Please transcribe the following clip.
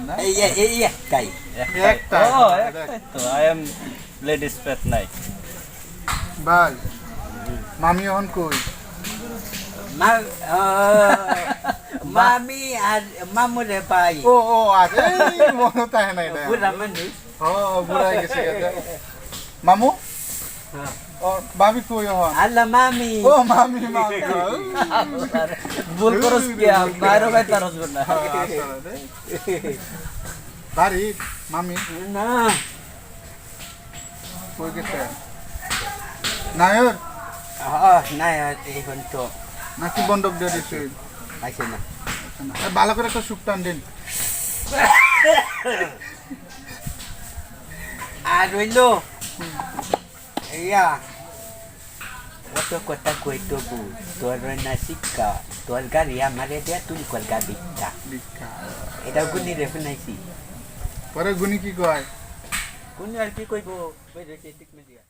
না এই একটাই একটা তো আই এম লেডিস পেট নাই ভাই মামি এখন কই মা মামি আর মামুরে পাই ও ও আচ্ছা এই মনে তাই নাই রে বুড়া মানুষ ও বুড়া গেছে মামু ও ভাবি কই এখন আল্লাহ মামি ও মামি মামি ভুল করস কি বাইরে গাই তারস না বাড়ি মামি না কই গেছে নায়র না এখন তো নাকি বন্ধক দিয়ে দিছে আছে না ভালো করে একটা সুপ টান দিন আর রইলো ইয়া কত কথা কইতো বউ তোর না শিক্ষা তোর গাড়ি আমারে দেয়া তুই কর গাড়ি এটা গুনি রেফনাইছি পরে গুনি কি কয় কোন আর কি কইবো ঠিক না দিয়া